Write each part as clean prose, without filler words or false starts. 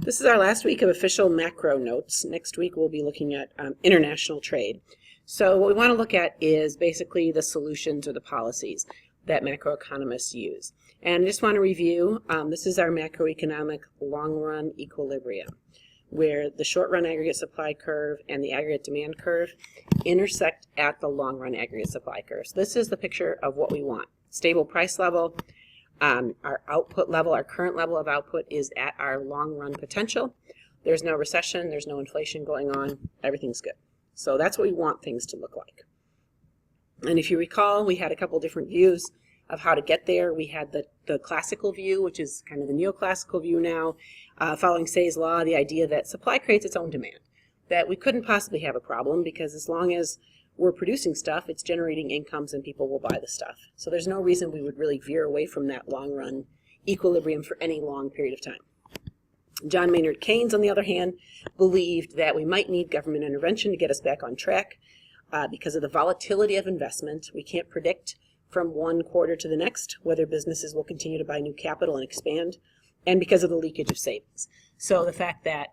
This is our last week of official macro notes. Next week we'll be looking at international trade. So what we want to look at is basically the solutions or the policies that macroeconomists use. And I just want to review, this is our macroeconomic long-run equilibrium, where the short-run aggregate supply curve and the aggregate demand curve intersect at the long-run aggregate supply curve. So this is the picture of what we want. Stable price level. Our output level, our current level of output is at our long-run potential. There's no recession, there's no inflation going on, everything's good. So that's what we want things to look like. And if you recall, we had a couple different views of how to get there. We had the classical view, which is kind of the neoclassical view now, following Say's law, the idea that supply creates its own demand, that we couldn't possibly have a problem because as long as we're producing stuff, it's generating incomes and people will buy the stuff. So there's no reason we would really veer away from that long-run equilibrium for any long period of time. John Maynard Keynes, on the other hand, believed that we might need government intervention to get us back on track because of the volatility of investment. We can't predict from one quarter to the next whether businesses will continue to buy new capital and expand, and because of the leakage of savings. So the fact that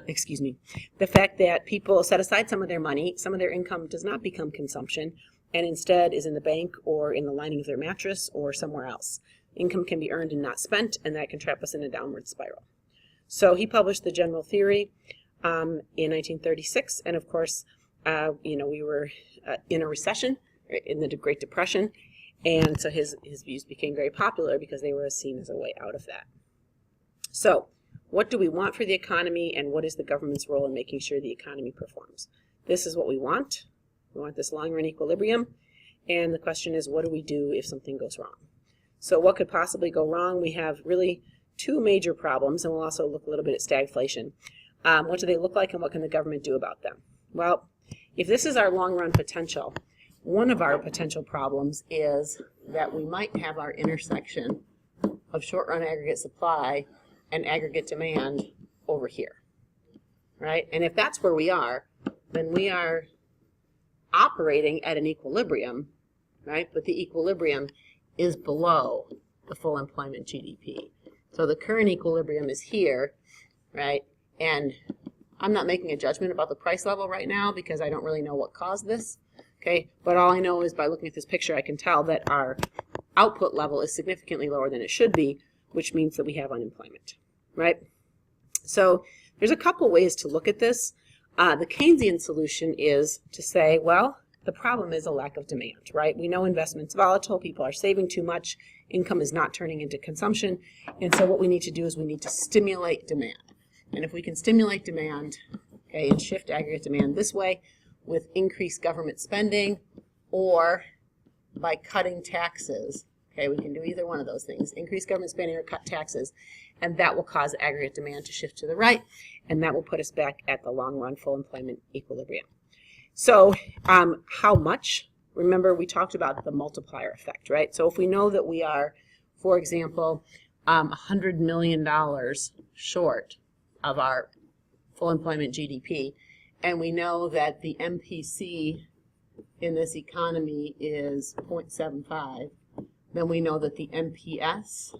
excuse me, the fact that people set aside some of their money, some of their income does not become consumption, and instead is in the bank or in the lining of their mattress or somewhere else. Income can be earned and not spent, and that can trap us in a downward spiral. So he published the general theory in 1936, and of course, we were in a recession, in the Great Depression, and so his views became very popular because they were seen as a way out of that. So, what do we want for the economy, and what is the government's role in making sure the economy performs? This is what we want. We want this long-run equilibrium, and the question is, what do we do if something goes wrong? So what could possibly go wrong? We have really two major problems, and we'll also look a little bit at stagflation. What do they look like, and what can the government do about them? Well, if this is our long-run potential, one of our potential problems is that we might have our intersection of short-run aggregate supply and aggregate demand over here, right? And if that's where we are, then we are operating at an equilibrium, right? But the equilibrium is below the full employment GDP. So the current equilibrium is here, right? And I'm not making a judgment about the price level right now because I don't really know what caused this, okay? But all I know is by looking at this picture, I can tell that our output level is significantly lower than it should be, which means that we have unemployment, right? So there's a couple ways to look at this. The Keynesian solution is to say, well, the problem is a lack of demand, right? We know investment's volatile, people are saving too much, income is not turning into consumption, and so what we need to do is we need to stimulate demand. And if we can stimulate demand, okay, and shift aggregate demand this way with increased government spending or by cutting taxes, okay, we can do either one of those things, increase government spending or cut taxes, and that will cause aggregate demand to shift to the right, and that will put us back at the long-run full employment equilibrium. So how much? Remember, we talked about the multiplier effect, right? So if we know that we are, for example, $100 million short of our full employment GDP, and we know that the MPC in this economy is 0.75, then we know that the MPS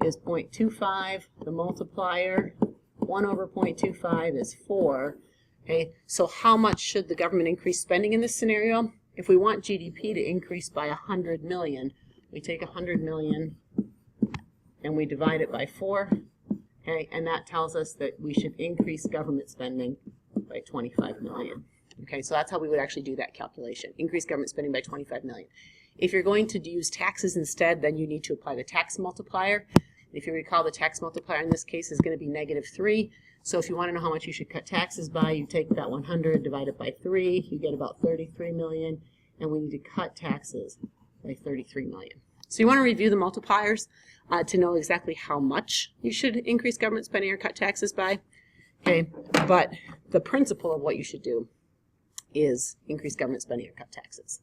is 0.25, the multiplier, 1 over 0.25 is 4. Okay, so how much should the government increase spending in this scenario? If we want GDP to increase by 100 million, we take 100 million and we divide it by 4, okay, and that tells us that we should increase government spending by 25 million. Okay, so that's how we would actually do that calculation, increase government spending by 25 million. If you're going to use taxes instead, then you need to apply the tax multiplier. If you recall, the tax multiplier in this case is going to be -3. So if you want to know how much you should cut taxes by, you take that 100, divide it by 3, you get about 33 million, and we need to cut taxes by 33 million. So you want to review the multipliers to know exactly how much you should increase government spending or cut taxes by. Okay, but the principle of what you should do is increase government spending or cut taxes.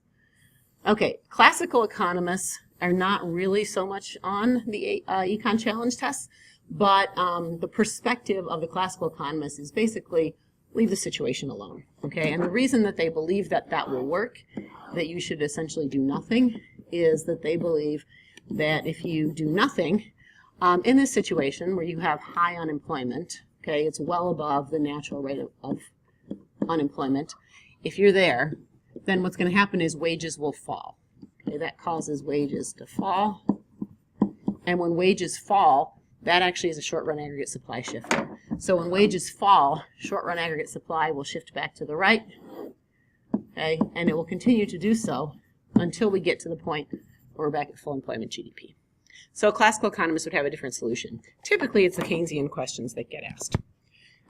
Okay, classical economists are not really so much on the Econ Challenge tests, but the perspective of the classical economists is basically leave the situation alone, okay? And the reason that they believe that that will work, that you should essentially do nothing, is that they believe that if you do nothing, In this situation where you have high unemployment, okay, it's well above the natural rate of unemployment. If you're there, then what's going to happen is wages will fall. Okay, that causes wages to fall. And when wages fall, that actually is a short-run aggregate supply shifter. So when wages fall, short-run aggregate supply will shift back to the right, okay, and it will continue to do so until we get to the point where we're back at full employment GDP. So classical economists would have a different solution. Typically, it's the Keynesian questions that get asked.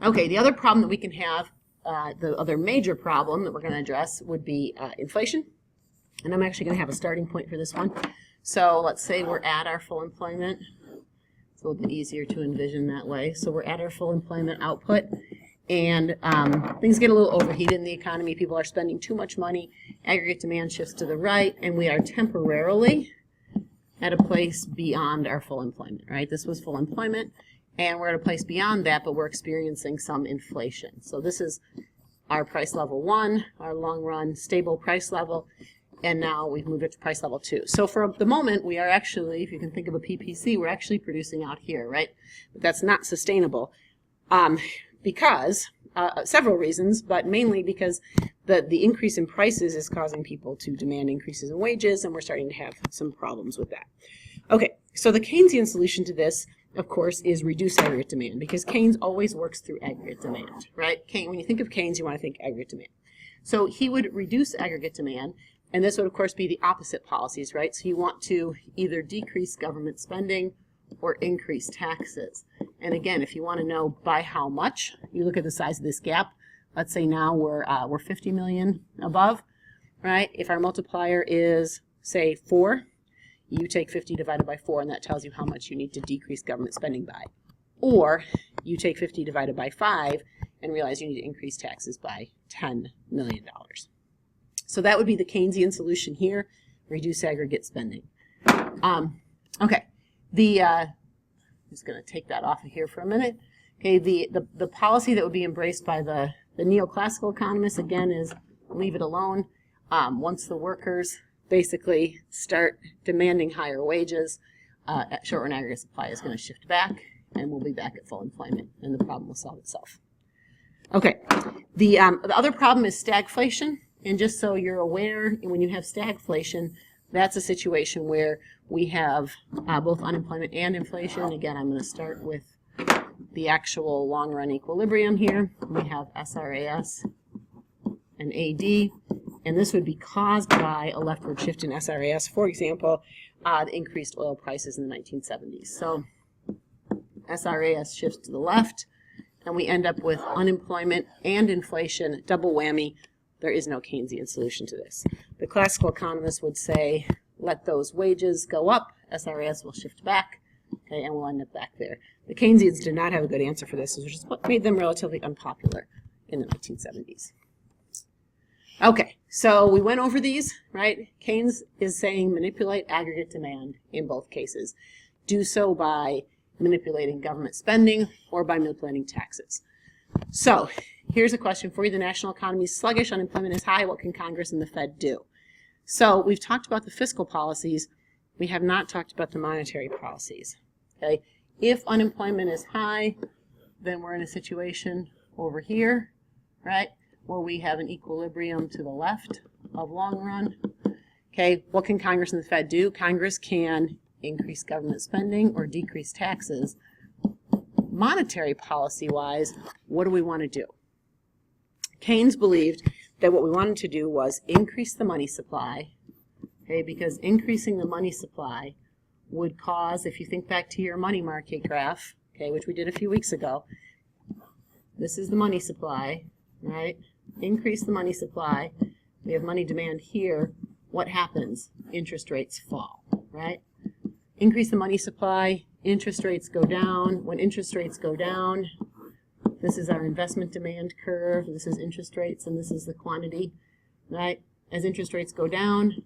Okay, the other problem that we can have, the other major problem that we're going to address would be inflation. And I'm actually going to have a starting point for this one. So let's say we're at our full employment. It's a little bit easier to envision that way. So we're at our full employment output, and things get a little overheated in the economy. People are spending too much money. Aggregate demand shifts to the right, and we are temporarily at a place beyond our full employment, right? This was full employment, and we're at a place beyond that, but we're experiencing some inflation. So this is our price level 1, our long-run stable price level, and now we've moved it to price level 2. So for the moment, we are actually, if you can think of a PPC, we're actually producing out here, right? But that's not sustainable because several reasons, but mainly because the increase in prices is causing people to demand increases in wages, and we're starting to have some problems with that. Okay, so the Keynesian solution to this, of course, is reduce aggregate demand, because Keynes always works through aggregate demand, right? When you think of Keynes, you want to think aggregate demand. So he would reduce aggregate demand, and this would, of course, be the opposite policies, right? So you want to either decrease government spending or increase taxes. And again, if you want to know by how much, you look at the size of this gap. Let's say now we're 50 million above, right? If our multiplier is, say, 4, you take 50 divided by 4, and that tells you how much you need to decrease government spending by. Or you take 50 divided by 5 and realize you need to increase taxes by $10 million. So that would be the Keynesian solution here, reduce aggregate spending. Okay, I'm just going to take that off of here for a minute. Okay, the policy that would be embraced by the neoclassical economists, again, is leave it alone. Once the workers basically start demanding higher wages, short-run aggregate supply is going to shift back, and we'll be back at full employment, and the problem will solve itself. Okay, the other problem is stagflation. And just so you're aware, when you have stagflation, that's a situation where we have both unemployment and inflation. Again, I'm going to start with the actual long-run equilibrium here. We have SRAS and AD, and this would be caused by a leftward shift in SRAS. For example, the increased oil prices in the 1970s. So SRAS shifts to the left, and we end up with unemployment and inflation, double whammy. There is no Keynesian solution to this. The classical economists would say, let those wages go up, SRAS will shift back, okay, and we'll end up back there. The Keynesians did not have a good answer for this, which is what made them relatively unpopular in the 1970s. Okay, so we went over these, right? Keynes is saying manipulate aggregate demand in both cases. Do so by manipulating government spending or by manipulating taxes. So here's a question for you. The national economy is sluggish, unemployment is high. What can Congress and the Fed do? So we've talked about the fiscal policies. We have not talked about the monetary policies. Okay? If unemployment is high, then we're in a situation over here, right, where we have an equilibrium to the left of long run. Okay, what can Congress and the Fed do? Congress can increase government spending or decrease taxes. Monetary policy-wise, what do we want to do? Keynes believed that what we wanted to do was increase the money supply, okay, because increasing the money supply would cause, if you think back to your money market graph, okay, which we did a few weeks ago, this is the money supply, right? Increase the money supply. We have money demand here. What happens? Interest rates fall, right? Increase the money supply, interest rates go down. When interest rates go down, this is our investment demand curve. This is interest rates, and this is the quantity, right? As interest rates go down,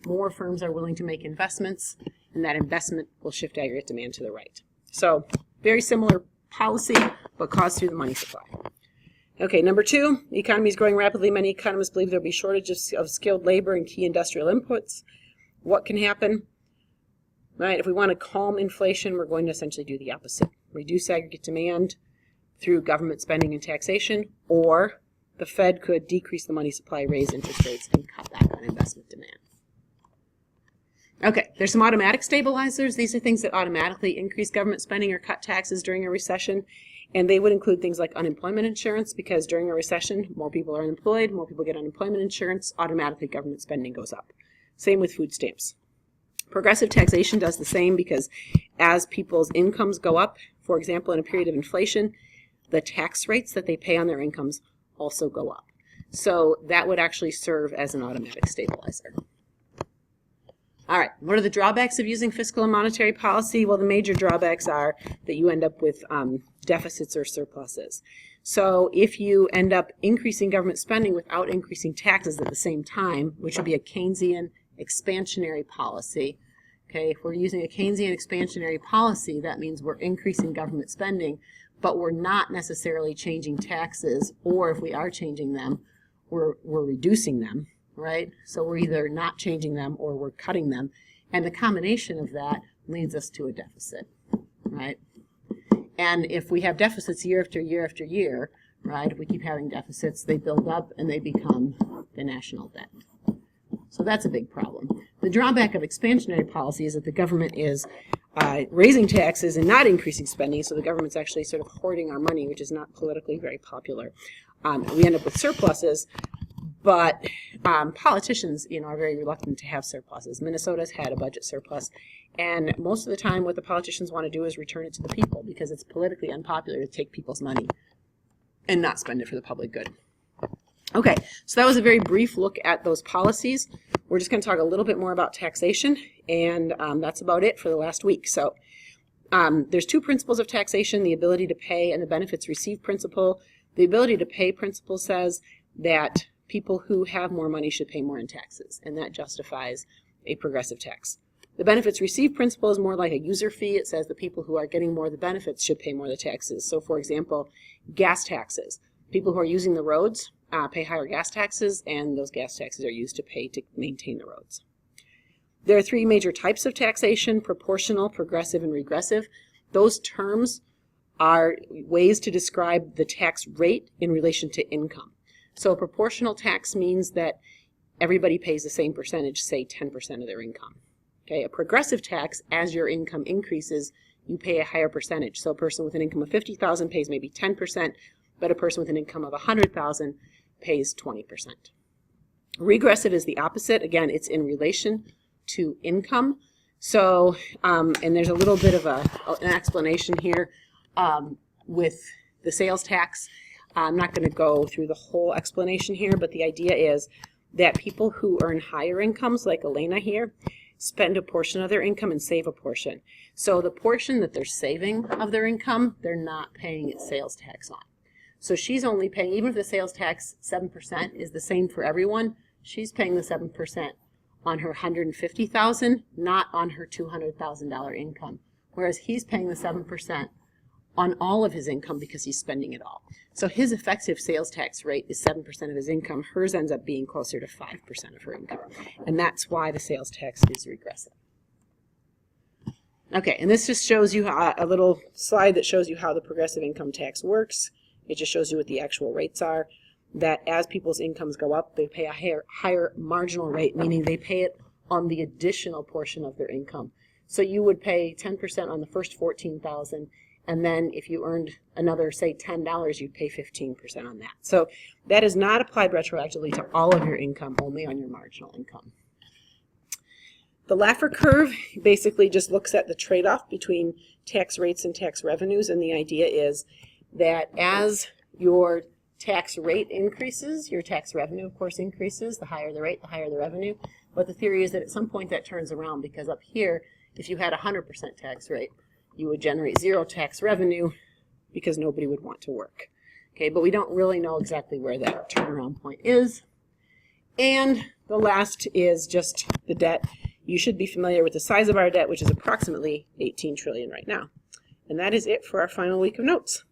more firms are willing to make investments, and that investment will shift aggregate demand to the right. So very similar policy, but caused through the money supply. Okay, number 2, the economy is growing rapidly. Many economists believe there will be shortages of skilled labor and key industrial inputs. What can happen? right? If we want to calm inflation, we're going to essentially do the opposite. Reduce aggregate demand through government spending and taxation, or the Fed could decrease the money supply, raise interest rates, and cut back on investment demand. Okay, there's some automatic stabilizers. These are things that automatically increase government spending or cut taxes during a recession. And they would include things like unemployment insurance, because during a recession, more people are unemployed, more people get unemployment insurance, automatically government spending goes up. Same with food stamps. Progressive taxation does the same, because as people's incomes go up, for example, in a period of inflation, the tax rates that they pay on their incomes also go up. So that would actually serve as an automatic stabilizer. All right, what are the drawbacks of using fiscal and monetary policy? Well, the major drawbacks are that you end up with deficits or surpluses. So if you end up increasing government spending without increasing taxes at the same time, which would be a Keynesian expansionary policy, okay, if we're using a Keynesian expansionary policy, that means we're increasing government spending, but we're not necessarily changing taxes, or if we are changing them, we're reducing them. Right? So we're either not changing them or we're cutting them. And the combination of that leads us to a deficit, right? And if we have deficits year after year after year, right, if we keep having deficits, they build up and they become the national debt. So that's a big problem. The drawback of expansionary policy is that the government is raising taxes and not increasing spending, so the government's actually sort of hoarding our money, which is not politically very popular. We end up with surpluses. But politicians, are very reluctant to have surpluses. Minnesota's had a budget surplus, and most of the time what the politicians want to do is return it to the people, because it's politically unpopular to take people's money and not spend it for the public good. Okay, so that was a very brief look at those policies. We're just going to talk a little bit more about taxation, and that's about it for the last week. So there's two principles of taxation, the ability to pay and the benefits received principle. The ability to pay principle says that people who have more money should pay more in taxes, and that justifies a progressive tax. The benefits received principle is more like a user fee. It says the people who are getting more of the benefits should pay more of the taxes. So, for example, gas taxes. People who are using the roads pay higher gas taxes, and those gas taxes are used to pay to maintain the roads. There are three major types of taxation: proportional, progressive, and regressive. Those terms are ways to describe the tax rate in relation to income. So a proportional tax means that everybody pays the same percentage, say 10% of their income. Okay, a progressive tax, as your income increases, you pay a higher percentage. So a person with an income of $50,000 pays maybe 10%, but a person with an income of $100,000 pays 20%. Regressive is the opposite. Again, it's in relation to income. So, and there's a little bit of an explanation here with the sales tax. I'm not going to go through the whole explanation here, but the idea is that people who earn higher incomes, like Elena here, spend a portion of their income and save a portion. So the portion that they're saving of their income, they're not paying sales tax on. So she's only paying, even if the sales tax 7% is the same for everyone, she's paying the 7% on her $150,000, not on her $200,000 income. Whereas he's paying the 7% on all of his income because he's spending it all. So his effective sales tax rate is 7% of his income. Hers ends up being closer to 5% of her income. And that's why the sales tax is regressive. Okay, and this just shows you a little slide that shows you how the progressive income tax works. It just shows you what the actual rates are. That as people's incomes go up, they pay a higher marginal rate, meaning they pay it on the additional portion of their income. So you would pay 10% on the first $14,000, and then if you earned another, say, $10, you'd pay 15% on that. So that is not applied retroactively to all of your income, only on your marginal income. The Laffer curve basically just looks at the trade-off between tax rates and tax revenues, and the idea is that as your tax rate increases, your tax revenue, of course, increases. The higher the rate, the higher the revenue. But the theory is that at some point that turns around, because up here, if you had a 100% tax rate, you would generate zero tax revenue because nobody would want to work. Okay, but we don't really know exactly where that turnaround point is. And the last is just the debt. You should be familiar with the size of our debt, which is approximately $18 trillion right now. And that is it for our final week of notes.